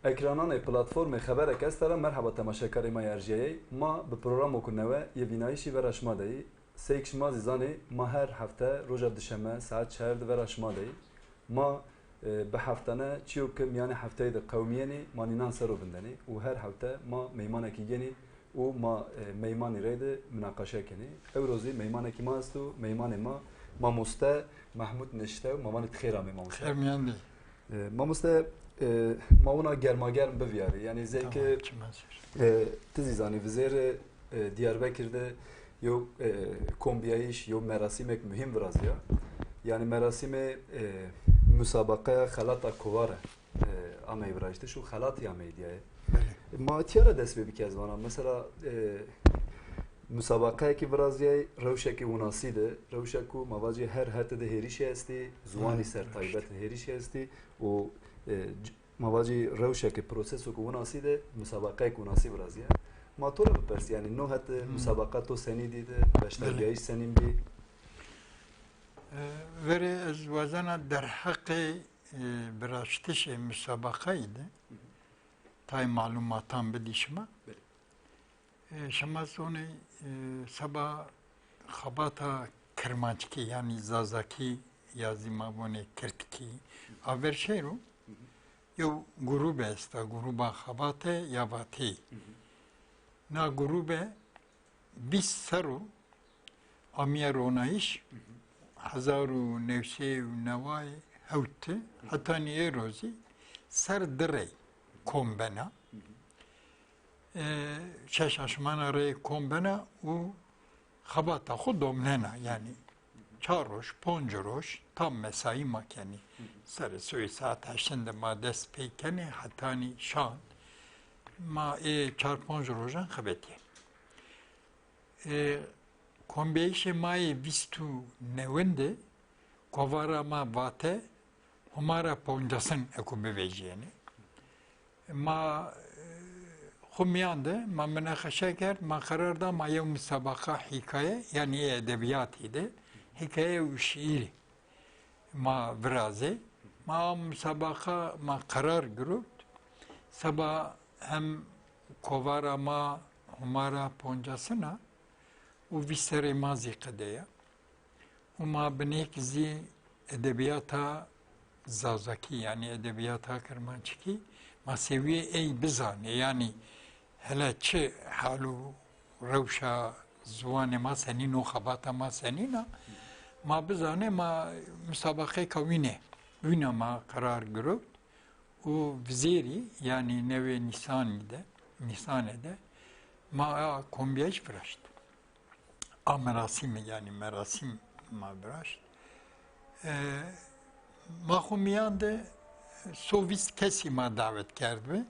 Ekranane platformê xeberek estera merheba temaşekarê me yerjiyeyê ma bi programa ku neve yê bînayîşî vera şmadeyî sêk şimazî zanê ma her hefte roja dişeme saet 4 vera şmadeyî ma bi heftene çiyokkim yani hefteyê de qewmiyenê manînan ser û bindenê û her hefte ma meymanekî genî û ma meymanî rê de münaqeşe kenê. Ew rozî meymanekî ma est û meymanê ma mamoste Mahmud Neşte û mamanê dixêra me mamoste. Ermeni. Mamoste ماونا گرماگرم بویاری یعنی زیکه تزی زانی وزیر دیاربکرده یو کومبیایش یو مراسیمک مهم برازیا yani merasime müsabaka halata kovara amey brajte şu halat ya medya ma tiyara desbe bir kez bana mesela müsabaka ki braziye revşeki unaside revşeku mavaci her hatede herişe esti zuani ser taybet herişe esti o mavaci revşeki prosesu ku unaside müsabaka ku unasi braziye ma tora bepers yani no hat müsabaka to seni dide beştergeyiş senin bir veri ez vazana der hakkı birashtiş müsabakaydı. Tay malumatan bilişme. Şama sonu sabah xabata Kermançki yani Zazaki yazimabone Kertki aver şeyru yo grube esta gruba xabate yavati na grube bis saru amiyaronaiş Hazaru nevşe nevay hevte hatta niye rozi ser direy kombena şaşaşmana rey kombena u xabata xu domnena yani çaroş poncuroş tam mesai makeni ser söy saat aşında ma dest peykeni hatta ni şan ma çar poncurojan xabeti Kombeyşe maye vistu nevende kovara ma vate humara poncasın ekube veciyeni ma humyande ma münakaşa ker ma kararda ma yev müsabaka hikaye yani edebiyat idi hikaye ve şiiri ma viraze ma müsabaka ma karar grup sabah hem kovara ma humara poncasına u visere mazi kadeya. Uma benek zi edebiyata Zazaki yani edebiyata Kermançki ma seviye ey bizane yani hele çi halu revşa zuvane ma senin o xabata ma senina ma bizane ma müsabaka kavine buna ma karar grup u vizeri yani neve Nisan'de ma kombiyaj bıraştı. Merasim yani merasim mabraş. Mahumiyan da Sovyet kesime davet kerdi.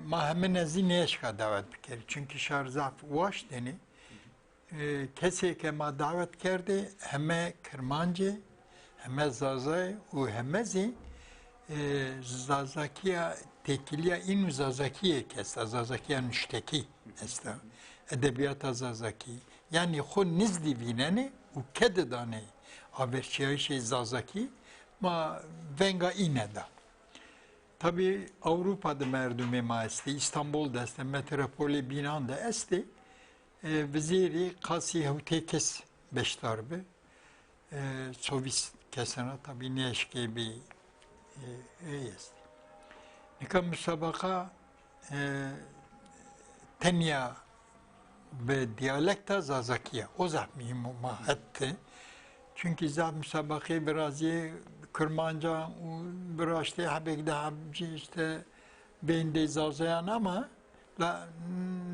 Ma hemen neşka davet kerdi. Çünkü şarzaf vaş deni kesi ke ma davet kerdi heme Kermancı heme Zazay u hemezi Zazakiya tekiliya inu Zazakiye kesta Zazakiya nüşteki esta edebiyata Zazaki yani xo nizdi vineni u kededane averçiyayşe Zazaki ma venga ineda. Tabi Avrupa'da merdüme ma esti, İstanbul'da esti, metropoli binanda esti. Viziri Kasi Hevtekes beştarbe. Sovis kesena tabi neşke bir esti. Nika müsabaka tenya ve diyalekta Zazakiye. O zahmi muhatte. Çünkü zah müsabakayı biraz Kırmanca biraz işte habek daha işte bende Zazayan ama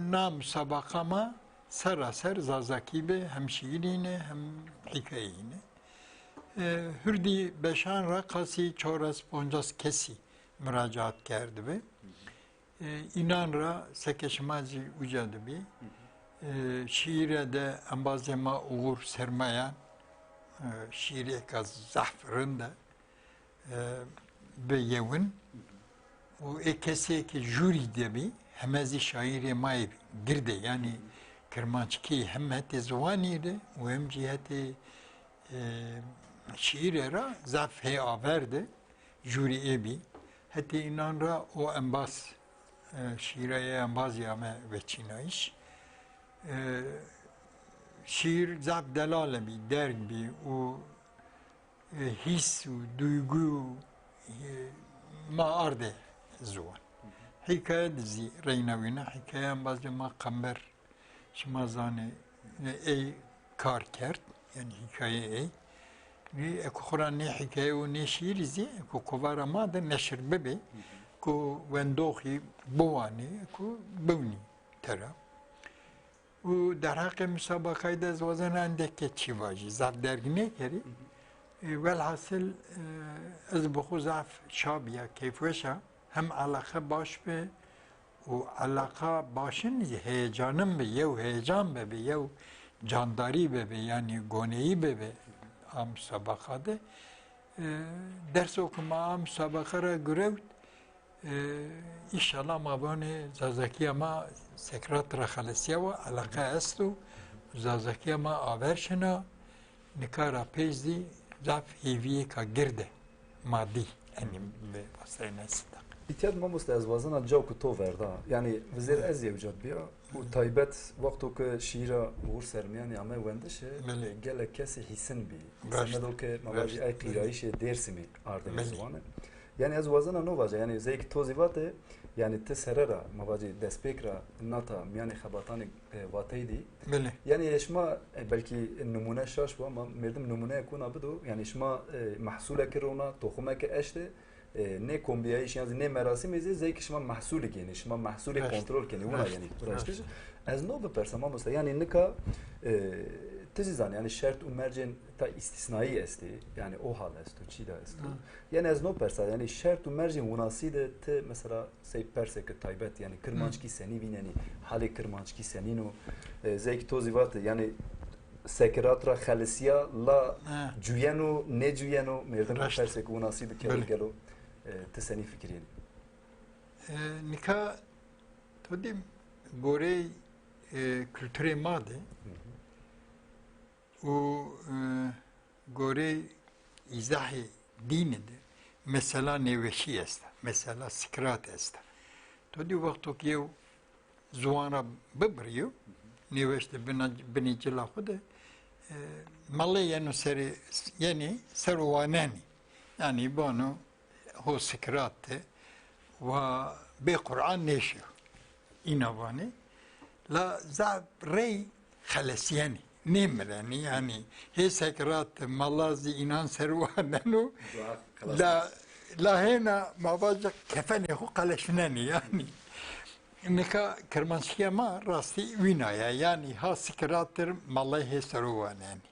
na müsabakama seraser Zazaki be hem şiirine hem hikayine. Hürdi beşan rakası çoras poncas kesi müracaat kerdi ve İnanra sekeşmazı ucadı bir şiire de embazema uğur sermayan şiire kaz zahfırın da beyevin o ekesi ki jüri de bir hemezi şairi may girdi yani Kermançki hem hete zuvaniydi o hem ciheti şiire ra zaf he averdi jüri ebi Heti inan ra o embaz şiireye embaz yame ve çinayış. Şiir zab delale bir derg bir o his و duygu ma arde zuan. Hikaye dizi reynavine hikaye bazı ma kamber şimazane ey kar kert yani hikaye ey ni ekoran ne hikaye o ne şiir izi ko kovara ma da neşir bebe ko wendohi bovani ko bevni tera و در حق مسابقه از وزن اندک چی واجی زب درگنه کردی والحاصل از بخو ضعف شابیه کیفوشا هم علاقه باش به و علاقه باشن هیجانم به یو هیجان به یو جانداری به یعنی گونهی به am مسابقه درس okuma مسابقه را گرفت İnşallah mabane zazaki ama sekreter xalesiya ve alaka estu zazaki ama averşena nikara pezdi zaf hiviye ka girde maddi yani be vasayna sıdak. İhtiyat mamus da ezvazana cav ku to verda. Yani vizir ez yevcat biya. U taybet vaktu ke şiira uğur sermiyani ama wendeşe gelek kesi hisin bi. Sanado ke mavaji ay qirayişe dersimi arde mezvane. Yani ez vazana no vaja yani zeyk tozivate yani te serera mavaji despekra nata yani xabatani vateydi. Yani eşma belki numune şaş bu ama merdim numune yakuna budu yani eşma mahsule kirona tohuma ke eşte ne kombiyayış yani ne merasim ezi zeyk eşma mahsule yani eşma mahsule kontrol keni ona yani uğraştı. Ez no bepersama mesela yani nika tezizan yani şart umercen ta istisnai esti yani o hal estu çida estu yani ez no persa yani şart umercen unasi de te mesela sey perse ke taybet yani kırmançki seni vineni hale kırmançki senino zeyk tozivat yani sekratra khalisiya la cuyeno ne cuyeno merdan perse ke unasi de kelo gelo te seni fikrin nika todim gore kültüre made o gore izahı dinidir. Mesela neveşi est, mesela skrat est. Todi vakto ki ev zuana bibriyo, neveşte beni cila xude, malle yenu seri, yani servanani. Yani banu ho skratte ve be Kur'an neşiyor. İnavani. La zab rey xalesiyani. نمیرنی یعنی هی سکرات ملازی اینان سرواننو لا هنا مواجه کفنی خو قلشننی یعنی نکا کرمانشیا ما راستی وینایا یعنی ها سکراتر ملای هی سرواننی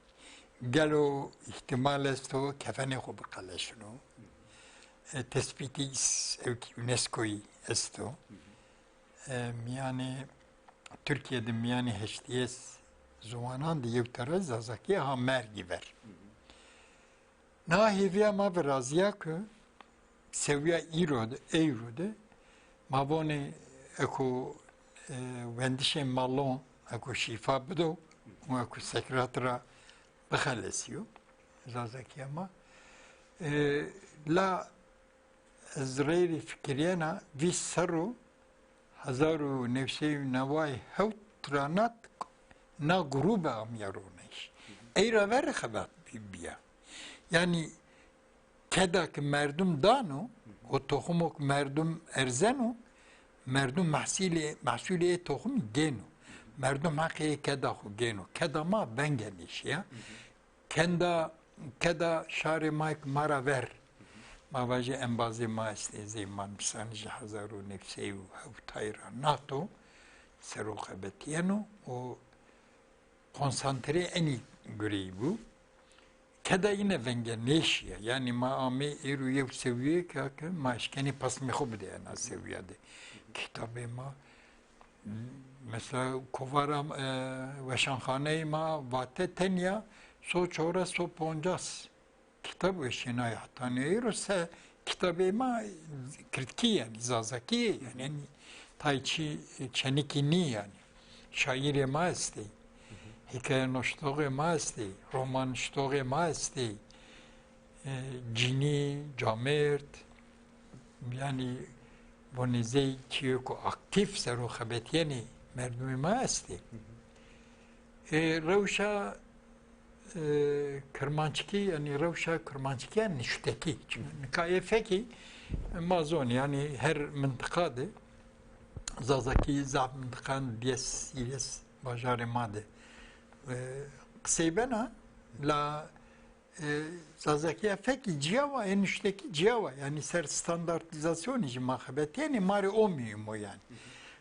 گلو احتمال است و کفنی خو بقلشنو تثبیتی یونسکوی است yani Türkiye'de yani HTS Zuanan diye bir tarz zazaki ha mergi ver. Nahiviya ma vrazia ki seviye eyrode ma bone eko vendişe malon eko şifa bido و eko sekretera بخلصیو zazaki ama la zreyri fikiriyana vi saru hazaru nefseyi nevai hevtranat na grubu amyaroniş. Eyra ver xabat bibya. Yani kedak merdum dano o tohumok merdum erzeno merdum mahsuli tohum geno. Merdum hakkı kedahu geno. Kedama ben geniş ya. Keda şare mayk mara ver. Mavaji embazi ma zaman sanji hazaru nefseyi hevtayra nato serokabetiyeno o konsantre eni göreyi bu. Keda yine venge neşiye yani maame eruye seviye ki maşkeni pasmi khubde ana seviyede. Kitabı ma mesela kovaram ve şankhane ma vate tenya so çora so poncas kitap ve şinay hatane erse kitabı ma kritki yani zazaki yani tayçi çenikini yani şair ma isti. Hikaye noştoğu maasti, roman ştoğu maasti, cini, camert, yani bu nizey çiyoko aktif seru xabetiyeni merdumi ma esti. Revşa Kırmançki yani Revşa Kırmançkiyen nişteki. Kayefeki mazon yani her mıntıkadı. Zazaki zaf mıntıkan diyes bajarı made. Kısaybena la Zazaki feki ciyava enişteki ciyava yani ser standartizasyon için mahbet yani mari o mühim o yani.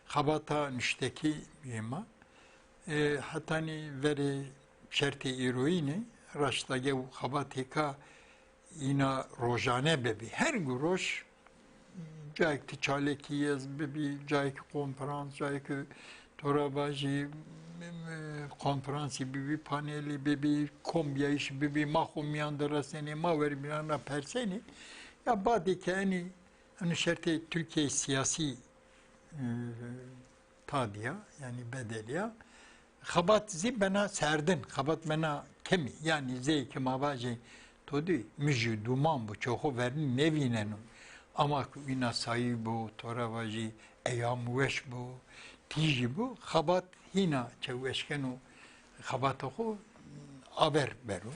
Habata nişteki mühima. Hatta ni veri şerti iroini raştage u habatika ina rojane bebi her gün roj cayki çaleki yaz bebi cayki konferans cayki torabaji konferansi bebi paneli bebi kombiya iş bebi mahumyandıra seni maveri bilana perseni ya badike hani şerti Türkiye siyasi tadiya yani bedeliya Xabat zi bana serdin, xabat bana kemi yani zeyki mavaji todi müjü duman bu çoğu verin nevinenu ama ina sayı bu toravaji eyam veş bu tiji bu xabat hina çeveşkenu xabat oku haber beru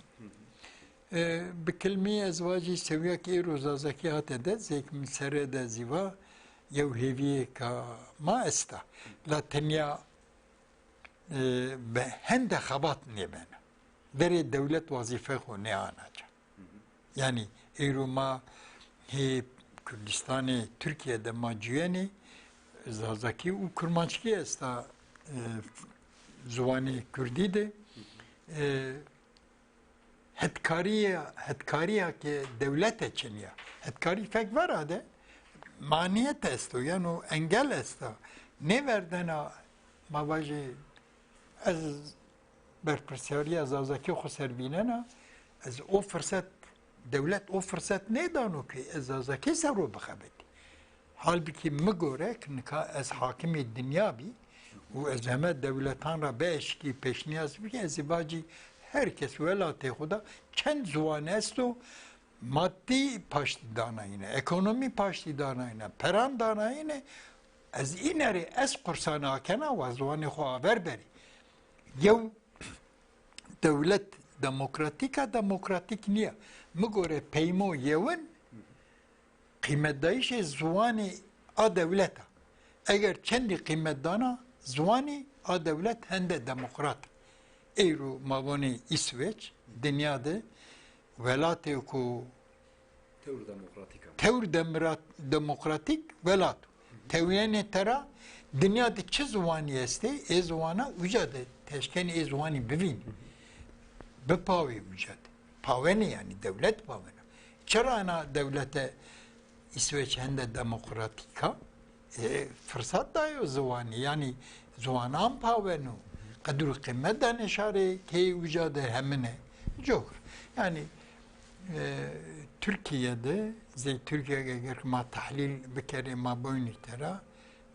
bi kelime ezvaji seviyak eroza zakiyat ede zeyk misere de ziva yev heviye ka ma esta la tenya به هند خبات نبینه بری دولت وظیفه خو نه آنجا یعنی ایرو ما هی کردستان ترکیه ده ما جوینی زازاکی و کرمانچکی است زبانی کردی ده هدکاریه که دولت چنیه هدکاری فکر وراده معنیت است و یعنی انگل است نه وردنا مواجه از برپرسیاری از آزاکی خو سربینه از او فرصت دولت او فرصت ندانو که از آزاکی سرو بخبتی حال بکی مگوره که از حاکم دنیا بی و از همه دولتان را بیش کی پیشنیاز بی که از باجی هر کس ولایت خدا چند زوانه است و مادی پاشتی داناینه ekonomi پاشتی داناینه پران داناینه از این اری از قرصان آکنه و زوانه خو آور بری Yev devlet demokratik niye? Mugore peymo yevin kıymetdayışı zuvani a devleta. Eğer kendi kıymetdana zuvani a devlet hende demokrat. Eyru mavani İsveç dünyada velatı ku tevr demokratik velat. Tevyene tera dünyada çi zuvani este zuvana ücade teşkeni ezvani bivin. Bepavi mücad. Paveni yani devlet paveni. Çara ana devlete İsveç hende demokratika fırsat dayo zuvani yani zuvanan pavenu. Kadur kıymetten eşare ki mücade hemine. Çok. Yani Türkiye'de Türkiye'ye girme tahlil bir kere ma boyun itera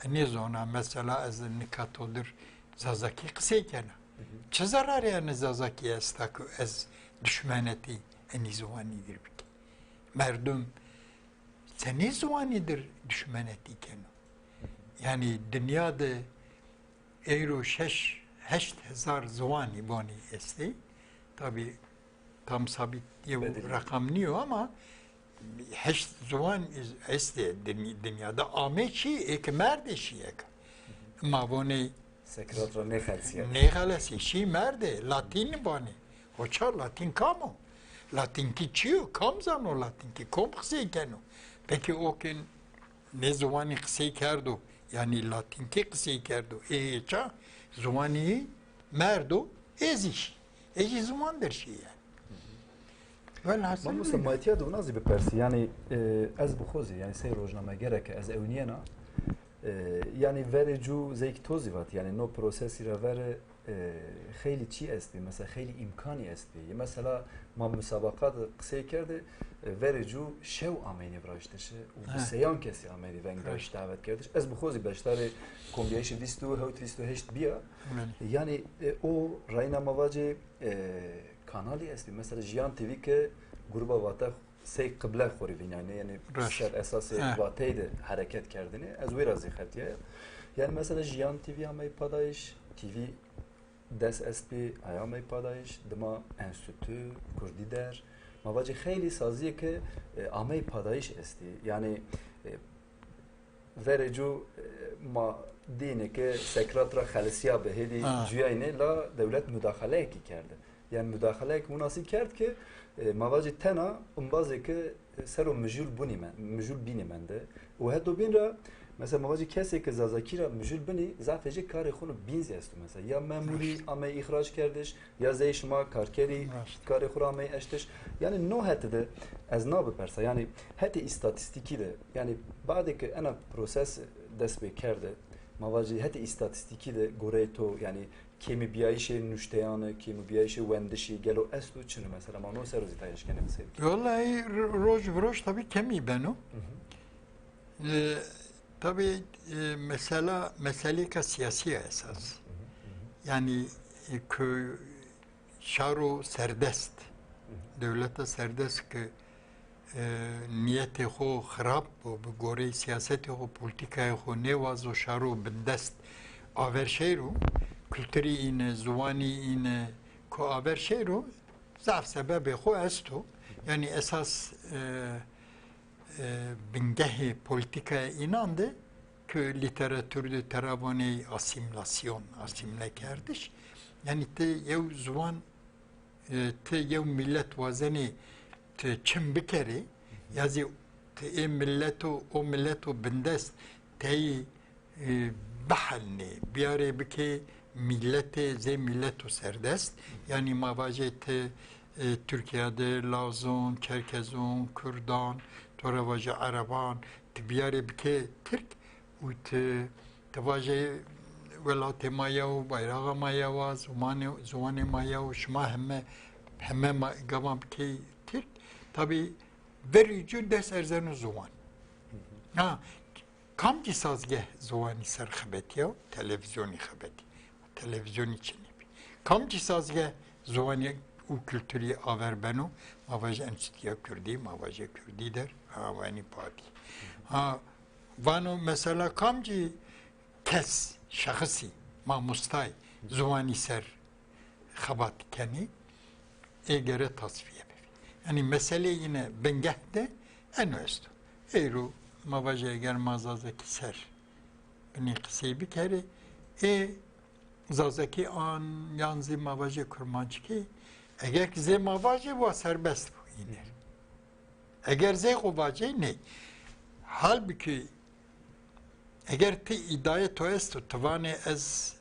ne zona mesela az nikatodur Zazaki kısayken. Çe zarar yani Zazaki estak ez düşmaneti enizvanidir biki. Merdum seni zvanidir düşmanetiken. Yani dünyada euro 8,000 zvani bani esti. Tabi tam sabit rakam niyo ama 8 zvan esti dünyada ameçi ek merdeşi ek. Mavone Sekretra ne xelsiye? Ne xelsi? Şi merde. Latin bani. Hoça Latin kamo. Latin ki çiyo. Kam zano Latin ki. Kom kısay keno. Peki o ki ne zuvani kısay kerdo. Yani Latin ki kısay kerdo. Ç'a zuvani merdo eziş. Ezi zuvandır şey yani. ما مثلا مایتیا دو نازی بپرسی یعنی از بخوزی یعنی سه روزنامه گره که از اونینا یعنی وره جو زیک توزی وات یعنی نو پروسسی را وره خیلی چی استی مثلا خیلی امکانی استی مثلا ما مسابقات قصه کرده وره جو شو آمینی برایشتشه و بسیان کسی آمینی ونگ برایش دعوت کردش از بخوزی بشتر کمبیایش 28 بیا یعنی او راینا مواجه کانالی استی مثلا جیان تیوی که گروه واتا سه قبله خوری وین یعنی سر اساس واتید حرکت کردنی از وی رازی خطیه یعنی مثلا جیان تیوی همه پادایش تیوی دست اسپی ایامه پادایش دما انستیتو کردی در مواجه خیلی سازیه که همه پادایش استی یعنی ورجو ما دینه که سکرات را خلصیا به هدی جوینه لا دولت مداخله کی کرده یعنی مداخله کی مناسب کرد که مواجه تنا اون بازی که سر و مجول بونی من مجول بینی منده و هدو بین را مثلا مواجه کسی که زازاکی را مجول بینی زافجه کار خونو بینزی است مثلا یا ماموری اما اخراج کردش یا زی شما کارکری کار خورا اما اشتش یعنی نو هته از نو بپرسه یعنی هتی استاتستیکی ده یعنی بعدی که انا پروسس دست بکرده مواجه هتی استاتستیکی ده گوره تو یعنی kimi biyayişe nüşteyane, kimi biyayişe wendişi gelo estu çını mesela mano serozi tayiş gene mesela. Vallahi roj tabii kemi beno. Tabii mesele ka siyasi esas. Yani köy şaro serdest. Devlete serdest ki niyeti xo xrab bu gore siyaseti xo politikayı xo nevazo şaro bindest averşeyru kültürü ine, zuvani ine, ko haber şeyro, zaf sebebi xo esto, yani esas bingehi politikaya inandı ki literatürde teravane asimilasyon, asimle kerdiş. Yani te yev zuvan, te yev millet vazeni te çim bikeri, yazı te milletu, o milletu bindest, teyi bahalni, biyare bike milleti milletu serdest yani mavacete Türkiye'de Lazon, Çerkezon, Kürdan, Toravaje Araban, tibiyare bike Türk u tavaje velat mayav, bayrağı mayav, zumane mayav, şma hemme gavam bike Türk tabi verici des erzenu zuman. Ha kamci sazge zuvani ser xebeti ya televizyoni xebeti. Televizyon için. Kamci sazge zuvani u kültürü aver beno mavaje enstitüya Kürdi, mavaje Kürdi der. Ha vani pati. Ha vano mesela kamci kes şahsi ma mustay zuvani ser xabat keni egere tasfiye bevi. Yani mesele yine bengehde en östü. Eyru mavaje eger mazazaki ser. Beni kısa bir kere zazaki an yanzi mavaje kurmançki eğer ze mavaje bu serbest bu iner. Eğer ze kuvaje ne? Halbuki eğer ti iddia to est tavane ez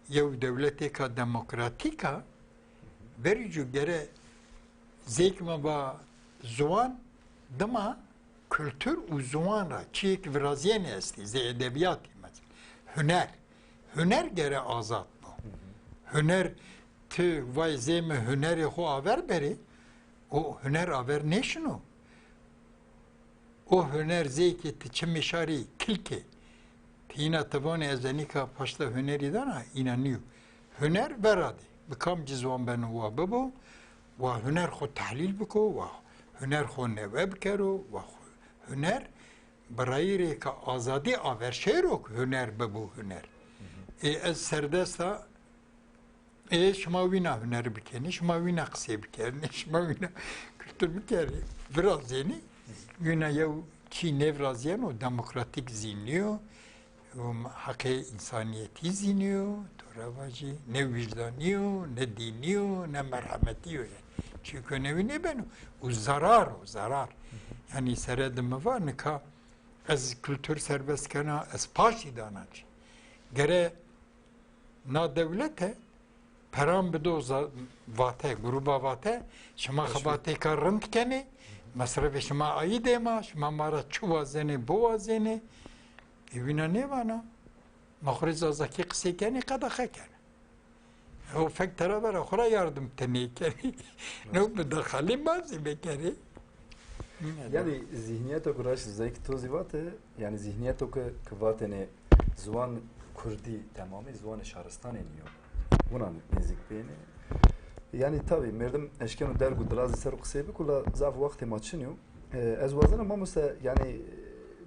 yev devleti ka demokratika vericu gere zekma ba zuan dama kültür uzmanra çiğ vrazyen esti ze edebiyat hüner hüner gere azat bu. Hüner tü vay zeme hüneri ho haber beri o hüner haber ne şunu? O hüner zeki çimişari kilke tina tabone ezenika paşta hüneri dana inanıyor. Hüner beradi. Bikam cizvan ben huwa babo ve hüner ho tahlil biko ve hüner ho neve bikero ve hüner برای که آزادی آورشه رو هنر ببو هنر از سردستا شما وینا هنر بکنی شما وینا قصه بکنی شما وینا kültür بکنی برازینی وینا یو چی نورازین و دموکراتیک زینیو و حق انسانیتی زینیو توراواجی نه وجدانیو نه دینیو نه مرحمتیو çünkü nevi ne benu o zarar yani seredim var ne ka از kültür serbestkena az paşi danacı. Gere na devlete peram bedo vate gruba vate şema xabate karınt keni masraf şema ayı dema şema mara çuvazene boğazene evina ne vana mahriz azaki kıse keni kada xeken o fektara vera xora yardım teni keni ne müdahale bazı bekeri. Yani zihniyet o kadar zayıf tozivatı yani zihniyet o kıvatene zuan Kurdi tamamı zuan Şahristan iniyor. Buna nezik beni. Yani tabii merdim eşkenu dergu drazı ser qsebi kula zaf vakti maçınyo. Ez vazana ma mesela yani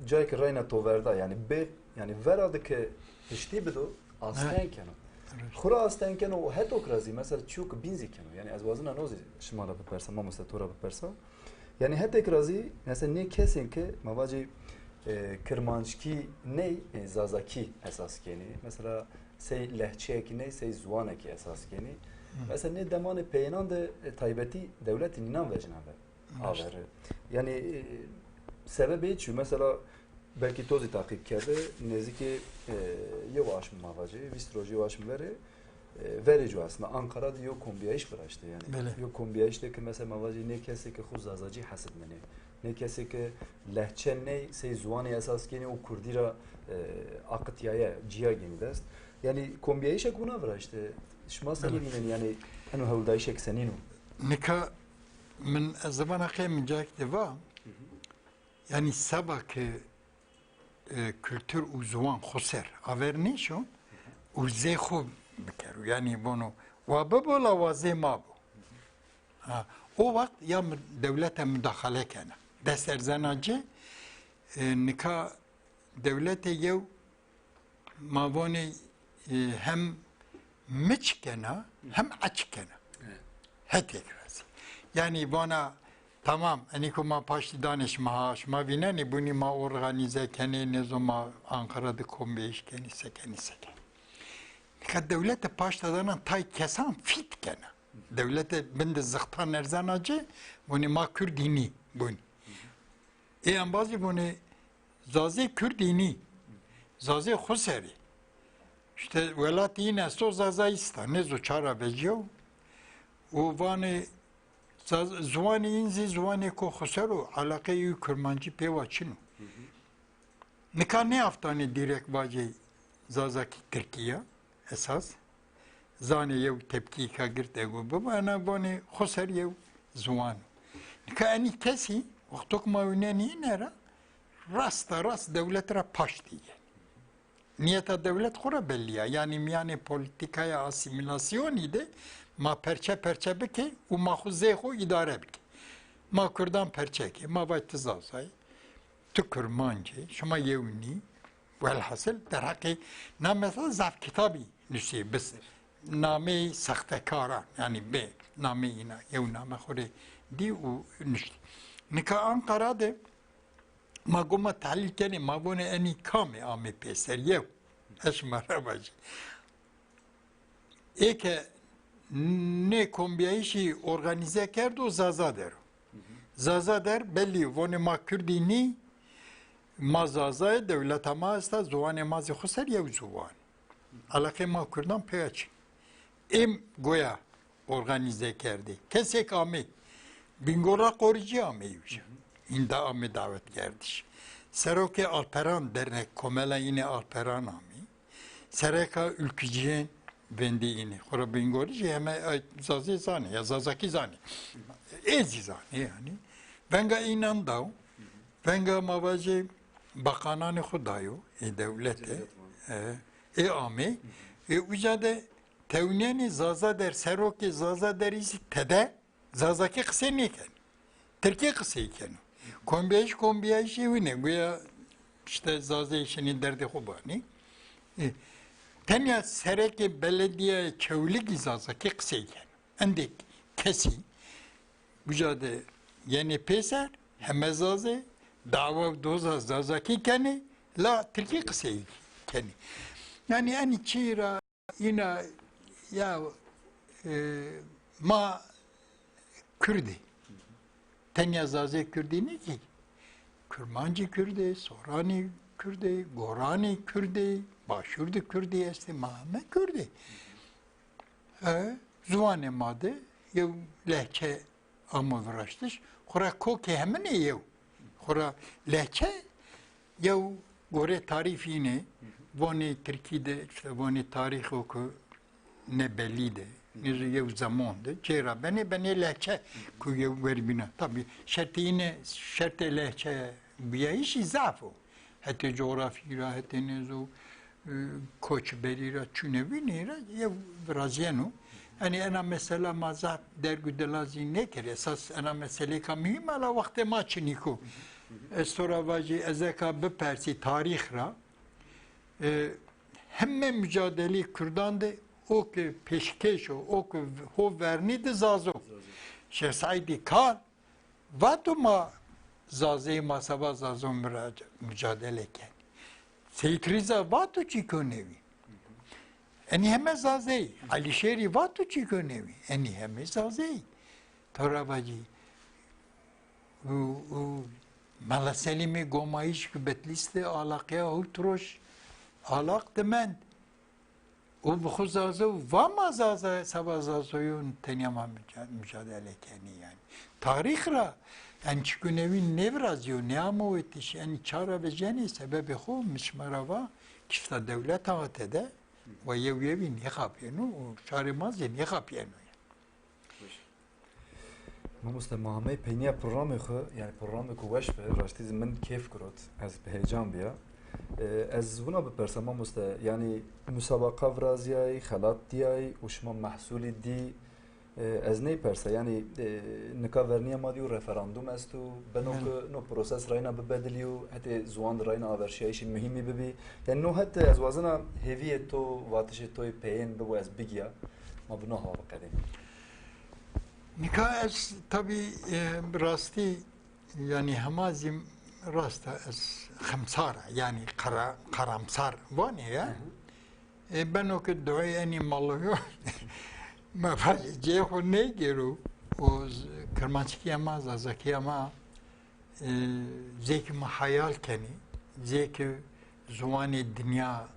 cay ki rayna to verda yani be yani veradı ki pişti bido asten keno. Khura asten keno o hetokrazi mesela çok binzi keno. Yani ez vazana nozi şmala bepersa ma mesela tora bepersa. Yani hetokrazi mesela ne kesin ki mavaci kırmançki ne zazaki esas keni. Mesela sey lehçe ki ne sey zuane ki esas keni. Mesela ne demanı peynan da taybeti devletin inan vecina ver. Yani sebebi şu mesela belki tozi takip kerdi neziki yavaş mı mavacı vistroji yavaş mı verici aslında Ankara'da yok kombiya iş bıraktı yani. Yok kombiya işte ki mesela mavacı ne kesi ki huzazacı hased meni. Ne kesi ki lehçe ne sey zuani esas keni o kurdira akıtyaya ciya gemidest. Yani kombiya işe kuna bıraktı. شما سنين يعني أنه هؤلاء شيء سنينه. نكا من زمان أخي من جاك دوا يعني سبك kültür uzman خسر أفرني شو وزي خوب بكرو يعني بونو وابولا وزي ما بو o vakit ya devlete müdahale kene. Deser zanacı nika devlete yev mavoni hem miçkena hem açkena. Hetek razı. Yani bana tamam enikuma paşlı danışma şma bineni bunu ma organize kene ne zaman Ankara'da kombi işkeni sekeni. Nika devlete paşladan tay kesan fit kene. Devlete bende zıhtan erzanacı bunu ma Kürdini bunu. En bazı bunu zaze Kürdini zaze Huseri. İşte velat yine so zazayista ne zo çara bejiyo. O vani zuvani inzi zuvani ko Husero alakayı Kürmancı peva çinu. Nika ne haftani direkt vacı zazaki Türkiye esas. Zani yev tepki kagirt ego baba ana vani Huser yev zuvan. Nika eni kesi vaktok mavuneni nera rast devletra paş diye. Niyeta devlet kura belliya. Yani politikaya asimilasyon idi. Ma perçe bike u ma huzeho idare bike. Ma Kürdan perçe ki ma vayt zavzay. Tu Kürmancı şuma yevni velhasıl derhaki na mesela zaf kitabı nüsi bis name sahtekara yani be name ina yev name khore di u nüsti. Nika Ankara'da ما قوم تحلیل کنی ما بونه انی کامی آمی پیسریه اش مرابجی ای که نه کمبیایشی ارگانیزه کرد و زازادر زازادر بلی ونه ما کردینی ما زازای دولت ما است زوان ما زی خسر یو زوان علاقه ما کردن پیچ ام گویا ارگانیزه کردی کسی کامی بینگورا قوریجی آمی یوشه این دا آمی دعوت کردیش. Seroke Alperan dernek komela yine Alperan ami. Sereka ülküciyen bendi yine. Kora bingolici hemen zazi zani ya zazaki zani. Ezi zani yani. Venga inandav. Venga mavaji bakanani hudayo. Devlete. Ami. Ucade tevniyeni zaza der. Seroke zaza derisi tede. Zazaki kıse neyken. Türkiye kısayken. Kombiya işi ne? Güya işte zaze işinin derdi hubani. Tenya sereki belediye çevlik izazaki kısayken. Endik kesi. Gücade yeni peser hem zaze dava doza zazaki keni la Türkiye kısayken. Yani en çira yine ya ma Kürdi. Tenya zaze Kürdini ki, Kürmancı Kürdi, Sorani Kürdi, Gorani Kürdi, Başurdu Kürdi, esti Mahme Kürdi. Zuvane madı, yev lehçe amı vıraştış, khura koke hemen yev. Khura lehçe, yev gore tarifini, vani Türkiye'de, işte vani tarih oku, ne belliydi. Nizo yev zamandı. Cera beni lehçe kuyu verbina. Tabi şerti lehçe biyayişi zafo. Hatta coğrafira, hatta nizo koç berira çünevini yev raziyenu. Yani ana mesela mazat dergü delazi ne kere esas ana mesele ka mühim ala vakti ma çiniku. Estora vacı ezeka bepersi tarih ra hemen mücadele Kürdan'da o ki peşkeş o ki ho verni de zazo. Şehzadi kal vato ma zaze masaba zazo mücadele ken. Seyit Riza vato çikonevi. Eni heme zazey. Alişeri vato çikonevi. Eni heme zazey. Toravacı. Mala Selim'i gomayış kübetliste alakaya ultroş. Alak demen. O bu xuzazı vama zaza sabazazoyun tenyama mücadele keni yani. Tarih ra yani çikonevi nevrazyo ne ama etiş yani çara beceni sebebi xo mişmarava kifta devlet ağatede ve yevyevi ne kapıyonu şarimazı ne kapıyonu. Mamoste Mahamey peyniya programı xwe yani programı ku weş be rastî min keyf kirot ez bi heyecan biya ez hûna bipersa mamoste yani müsabaka vraziyayê xelat diyayê û şima mehsulî dî ez neypersa yani nika verniya madî û referandum est û beno ku no proses rayna bibedilî û hetê ziwan rayna averşiyayî jî muhîmî bibî yani no hete ez wazina hêviyê to watişê to yê peyên bibo ez bigiya ma bi no hava biqedê. Nikah es tabi rastı yani hamazim rasta es khamsara yani karamsar var ne ya? Ben o ki duayı eni malıyor. Ma fazla cehu ne geru o kırmançki ama zazaki ama zeki ma hayal keni zeki zuani dünya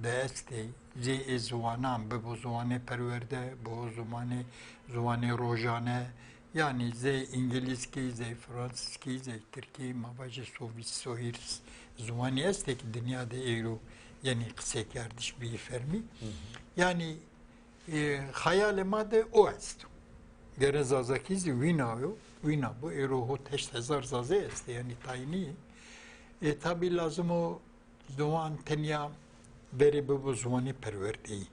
deste زی زوانان به زوانه پرورده به زوانه روزانه yani زی انگلیسی زی فرانسیسی زی ترکی مواجه سوویت سوهیرس زوانی است ki dünyada euro yani kısa kardeş bir fermi yani hayalime de o است gene zazakiz vina bu euro ho 8000 zaze است yani tayini tabi lazım o zaman tenya beri bu zuvani perverdeyi.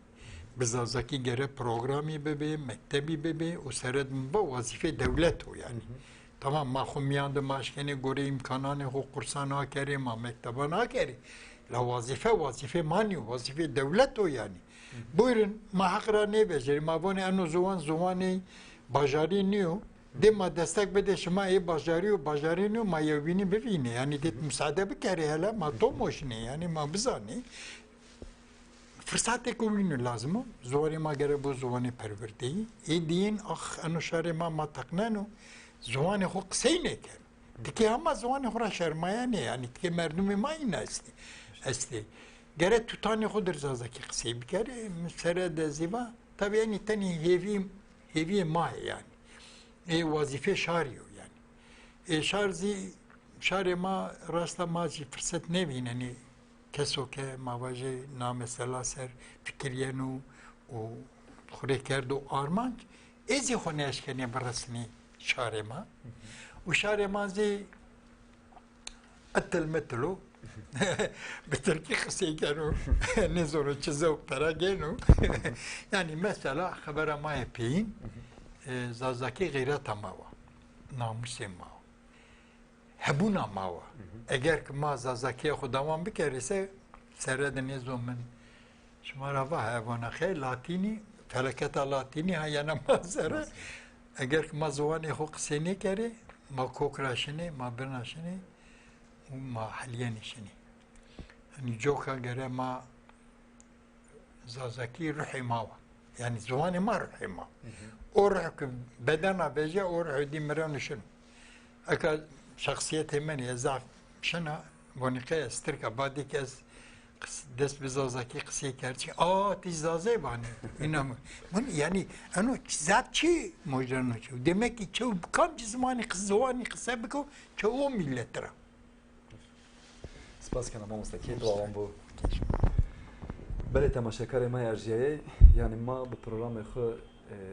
Bizazaki gere programi bebe, mektebi bebe, o seredin bu vazife devlet o yani. Tamam ma xumiyandı maşkeni gore imkanane ho kursana kere ma mektebana kere. La vazife mani vazife devlet o yani. Buyurun ma hakra ne beceri ma bone anu zuvani bajari niyo. Dema destek bede şuma bajari niyo ma yevini bevine yani det müsaade bir kere hele ma tomoşne yani ma bizani. Fırsat ekonominin lazım. Zuvani ma gere bu zuvani perverdeyi. Diyin anu şare ma taknanu. Zuvani ho kısayne ker. Tiki ama zuvani hora şermaya ne yani tiki merdumi ma ina esti. Gere tutani hudur zazaki kısayı bir kere müserede ziva. Tabi yani tani hevi ma yani. Vazife şariyo yani. Şare ma rasta mazi fırsat nevin yani. کسو که مواجه نامسلا سر فکریانو و خوره کرد و آرمانج ازی خونهش کنی برسنی شاره ما و شاره ما زی اتل متلو به ترکی خسی کنو نزورو چیزه و پرا گنو yani mesela خبره ما پیین زازاکی غیرت ماوا ناموس ماوا hebuna mava. Eğer ki ma zazakiye xudaman bikerirse seredin zomen şumara va hayvana xey latini felaketa latini hayana mazara eğer ki ma zovani xo qseni kere ma kokraşini ma birnaşini ma halyenişini yani joka gere ma zazaki ruhi mava yani zovani ma ruhi ma o ruh bedena beje o ruh dimranışın aka şahsiyet hemen yazaf şuna bonike estirka badi kez dest bizazaki kısa kerçi tizaze bana inanmı yani ano zatçı mojrano çu demek ki çu kam cismani kızvani kısa biko çu o milletra spas kana mamosta keyif alan bu bele temaşakarê me erjiyayê yani ma bi programê xwe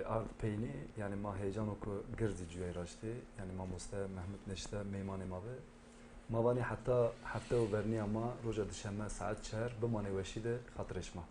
ard peynî yani ma heyecan ku girdî cuyê raştê yani mamoste Mehmet Neşte meymanê ma ve ma vanî heta hefte û berniya ma roja dişeme saet 4 bimane weşî de xatirêşma